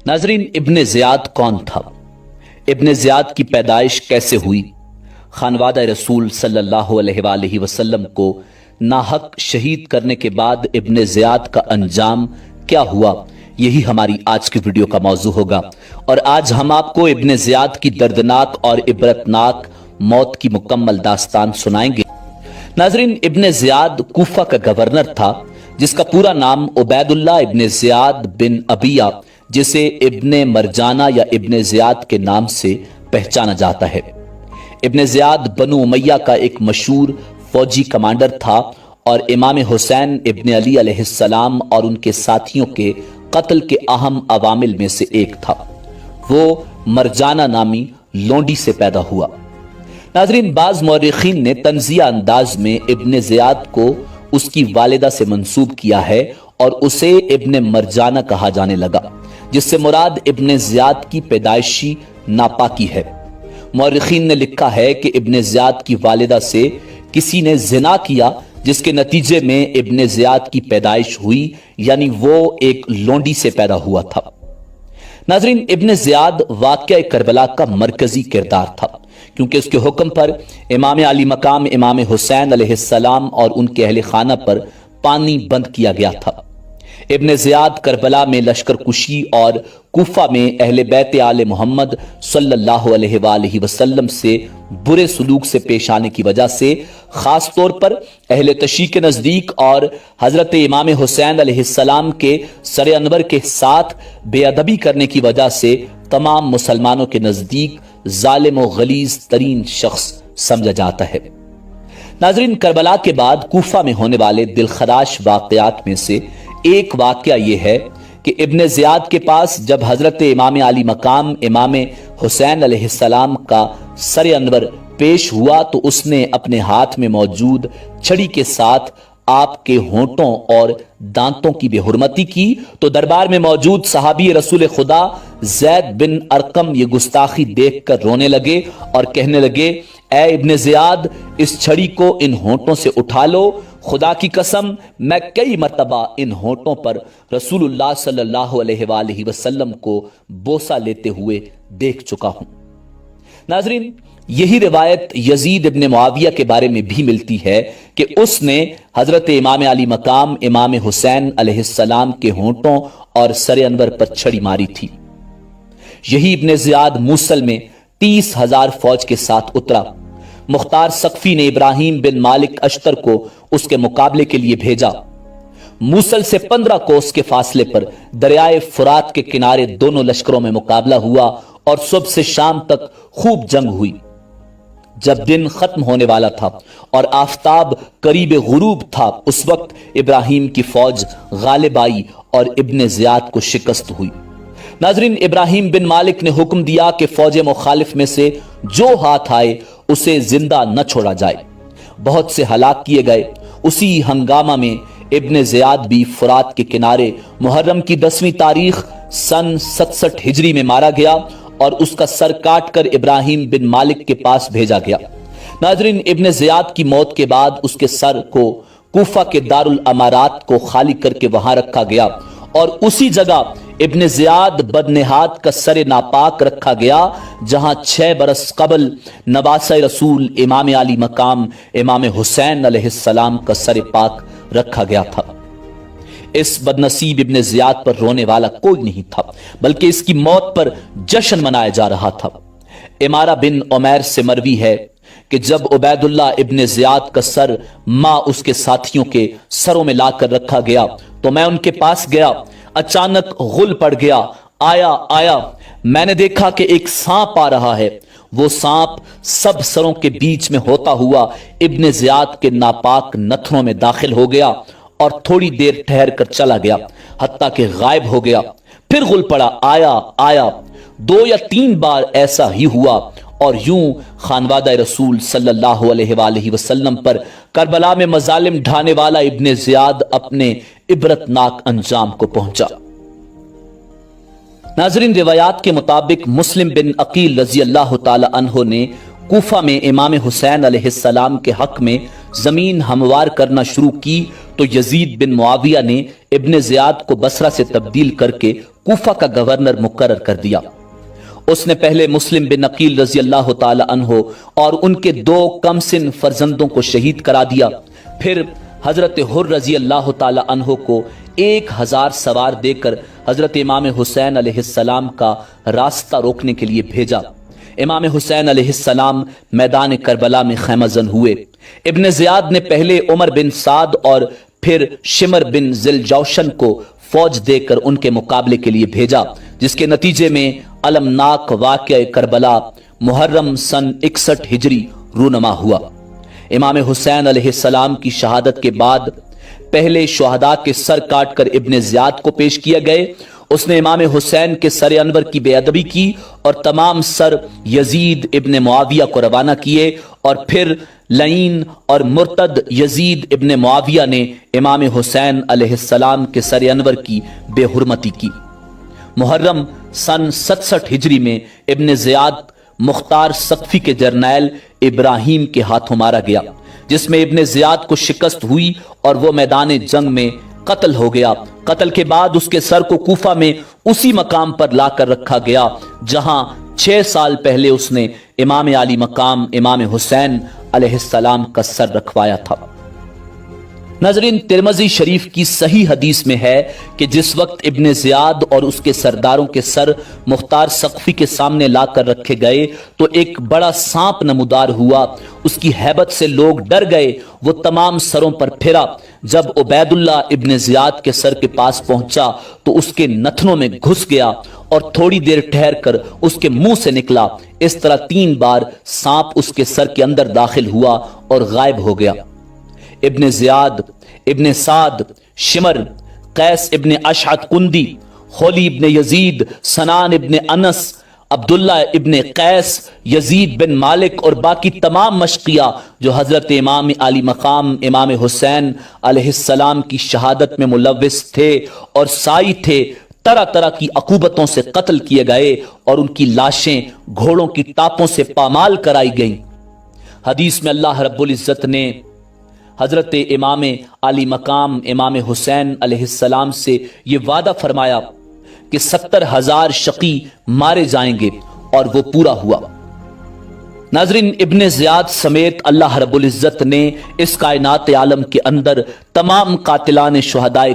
नाजरीन, Ibn Ziyad कौन था? इब्ने ज़ियाद की पैदाइश कैसे हुई? खानवादा रसूल सल्लल्लाहु अलैहि वसल्लम को नाहक शहीद करने के बाद इब्ने ज़ियाद का अंजाम क्या हुआ, यही हमारी आज की वीडियो का मौजू होगा। और आज हम आपको इब्ने ज़ियाद की दर्दनाक और इबरतनाक मौत की मुकम्मल दास्तान सुनाएंगे। नाजरीन, इब्ने ज़ियाद कूफा का गवर्नर था, जिसका पूरा नाम उबैदुल्लाह इब्ने ज़ियाद बिन अबिया, जिसे इब्ने मरजाना या इब्ने ज़ियाद के नाम से पहचाना जाता है। इब्ने ज़ियाद बनु उमैया का एक मशहूर फौजी कमांडर था और इमाम हुसैन इब्ने अली अलैहिस्सलाम और उनके साथियों के कत्ल के अहम अवामिल में से एक था। वो मरजाना नामी लोंडी से पैदा हुआ। नाजरीन, बाज मौरिखीन ने तंजिया अंदाज में इब्ने ज़ियाद को उसकी वालिदा से मंसूब किया है और उसे इब्ने मरजाना कहा जाने लगा, जिससे मुराद इब्ने ज़ियाद की पैदाइशी नापाकी है। मौरिखीन ने लिखा है कि इब्ने ज़ियाद की वालिदा से किसी ने जिना किया, जिसके नतीजे में इब्ने ज़ियाद की पैदाइश हुई, यानी वो एक लोंडी से पैदा हुआ था। नाजरीन, इब्ने ज़ियाद वाक़या करबला का मरकजी किरदार था, क्योंकि उसके हुक्म पर इमाम आली मकाम इमाम हुसैन अलैहिस्सलाम और उनके अहले खाना पर पानी बंद किया गया था। इब्ने ज़ियाद करबला में लश्कर कुशी और कूफा में अहले बैत आले मोहम्मद सल्लल्लाहु अलैहि वसल्लम से बुरे सलूक से पेश आने की वजह से, खास तौर पर अहले तशी के नज़दीक और हजरत इमाम हुसैन अलैहिस्सलाम के सर अनवर के साथ बेअदबी करने की वजह से तमाम मुसलमानों के नज़दीक जालिम और गलीज तरीन शख्स समझा जाता है। नाजरीन, करबला के बाद कूफा में होने वाले दिलखराश वाक़यात में से एक वाक़या यह है कि इब्ने ज़ियाद के पास जब हजरत इमाम आली मकाम इमाम हुसैन अलैहिस्सलाम का सर अनवर पेश हुआ, तो उसने अपने हाथ में मौजूद छड़ी के साथ आपके होंठों और दांतों की बेहुरमती की, तो दरबार में मौजूद सहाबी रसूल खुदा ज़ैद बिन अरकम ये गुस्ताखी देखकर रोने लगे और कहने लगे, ए इब्ने ज़ियाद, इस छड़ी को इन होंठों से उठा लो। खुदा की कसम, मैं कई मर्तबा इन होंठों पर रसूलुल्लाह सल्लल्लाहु अलैहि वसल्लम को बोसा लेते हुए देख चुका हूं। नाजरीन, यही रिवायत यजीद इब्ने मुआविया के बारे में भी मिलती है कि उसने हजरत इमाम अली मकाम इमाम हुसैन अलैहिस्सलाम के होंठों और सर अनवर पर छड़ी मारी थी। यही इब्ने ज़ियाद मूसल में 30,000 फौज के साथ उतरा। मुख्तार सक़फ़ी ने इब्राहिम बिन मालिक अश्तर को उसके मुकाबले के लिए भेजा। मूसल से 15 कोस के फासले पर दरियाए फुरात के किनारे दोनों लश्करों में मुकाबला हुआ और सुबह से शाम तक खूब जंग हुई। जब दिन खत्म होने वाला था और आफताब करीब गुरूब था, उस वक्त इब्राहिम की फौज गालिब आई और इब्ने ज़ियाद को शिकस्त हुई। नाजरीन, इब्राहिम बिन मालिक ने हुक्म दिया कि फौज मुखालिफ में से जो हाथ आए उसे जिंदा न छोड़ा जाए। बहुत से हलाक किए गए। उसी हंगामा में इब्ने ज़ियाद भी फुरात के किनारे मुहर्रम की 10वीं तारीख सन 67 हिजरी में मारा गया और उसका सर काट कर इब्राहिम बिन मालिक के पास भेजा गया। नाजरीन, इब्ने ज़ियाद की मौत के बाद उसके सर को कूफा के दारुल अमारात को खाली करके वहां रखा गया और उसी जगह इब्ने ज़ियाद बदनेहात का सर नापाक रखा गया, जहां 6 बरस कबल नवासा रसूल इमाम आली मकाम इमाम हुसैन अलैहिस्सलाम का सर पाक रखा गया था। इस बदनसीब इब्ने ज़ियाद पर रोने वाला कोई नहीं था, बल्कि इसकी मौत पर जश्न मनाया जा रहा था। इमारा बिन उमैर से मरवी है कि जब उबैदुल्लाह इब्ने ज़ियाद का सर मां उसके साथियों के सरों में लाकर रखा गया, तो मैं उनके पास गया। अचानक गुल पड़ गया। आया मैंने देखा कि एक सांप आ रहा है। वो सांप सब सरों के बीच में होता हुआ इब्ने ज़ियाद के नापाक नथनों में दाखिल हो गया और थोड़ी देर ठहर कर चला गया, हत्ता कि गायब हो गया। फिर गुल पड़ा, आया 2 या 3 बार ऐसा ही हुआ और यूं खानवादा रसूल सल्लल्लाहु अलैहि वसल्लम पर करबला में मजालिम ढाने वाला इब्ने ज़ियाद अपने इबरतनाक अंजाम को पहुंचा। नाजरीन, रिवायात के मुताबिक मुस्लिम बिन अकील रज़ी अल्लाह ताला अन्हो ने कूफा में इमाम हुसैन अलैहिस्सलाम के हक में زمین ہموار کرنا شروع کی تو یزید بن معاویہ نے ابن زیاد کو بصرہ سے تبدیل کر کے کوفہ کا گورنر مقرر کر دیا۔ اس نے پہلے مسلم بن عقیل رضی اللہ تعالی عنہ اور ان کے 2 کم سن فرزندوں کو شہید کرا دیا، پھر حضرت حر رضی اللہ تعالی عنہ کو 1000 سوار دے کر حضرت امام حسین علیہ السلام کا راستہ روکنے کے لیے بھیجا۔ امام حسین علیہ السلام میدان کربلا میں خیمہ زن ہوئے۔ ابن زیاد نے پہلے عمر بن سعد اور پھر شمر بن ذوالجوشن کو فوج دے کر ان کے مقابلے کے لیے بھیجا، جس کے نتیجے میں المناک واقعہ کربلا محرم سن 61 ہجری رونما ہوا۔ امام حسین علیہ السلام کی شہادت کے بعد پہلے شہداء کے سر کاٹ کر ابن زیاد کو پیش کیا گئے۔ اس نے امام حسین کے سر انور کی بے ادبی کی اور تمام سر یزید ابن معاویہ کو روانہ کیے، اور پھر لعین اور مرتد یزید ابن معاویہ نے امام حسین علیہ السلام کے سر انور کی بے حرمتی کی۔ محرم سن 67 ہجری میں ابن زیاد مختار سقفی کے جرنیل ابراہیم کے ہاتھوں مارا گیا، جس میں ابن زیاد کو شکست ہوئی اور وہ میدان جنگ میں قتل ہو گیا۔ قتل کے بعد اس کے سر کو کوفہ میں اسی مقام پر لا کر رکھا گیا جہاں 6 سال پہلے اس نے امام علی مقام امام حسین علیہ السلام کا سر رکھوایا تھا۔ ناظرین، ترمذی شریف کی صحیح حدیث میں ہے کہ جس وقت ابن زیاد اور اس کے سرداروں کے سر مختار سقفی کے سامنے لا کر رکھے گئے تو ایک بڑا سانپ نمودار ہوا، اس کی ہیبت سے لوگ ڈر گئے، وہ تمام سروں پر پھرا۔ جب عبید اللہ ابن زیاد کے سر کے پاس پہنچا تو اس کے نتنوں میں گھس گیا اور تھوڑی دیر ٹھہر کر اس کے منہ سے نکلا۔ اس طرح 3 بار سانپ اس کے سر کے اندر داخل ہوا اور غائب ہو گیا۔ ابن زیاد، ابن سعد، شمر، قیس ابن اشعث کندی، خولی ابن یزید، سنان ابن انس، عبداللہ ابن قیس، یزید بن مالک اور باقی تمام مشقیہ جو حضرت امام علی مقام امام حسین علیہ السلام کی شہادت میں ملوث تھے اور سائی تھے، طرح طرح کی عقوبتوں سے قتل کیے گئے اور ان کی لاشیں گھوڑوں کی ٹاپوں سے پامال کرائی گئیں۔ حدیث میں اللہ رب العزت نے حضرت امام علی مقام امام حسین علیہ السلام سے یہ وعدہ فرمایا کہ 70,000 شقی مارے جائیں گے، اور وہ پورا ہوا۔ ناظرین، ابن زیاد سمیت اللہ رب العزت نے اس کائنات عالم کے اندر تمام قاتلان شہدائے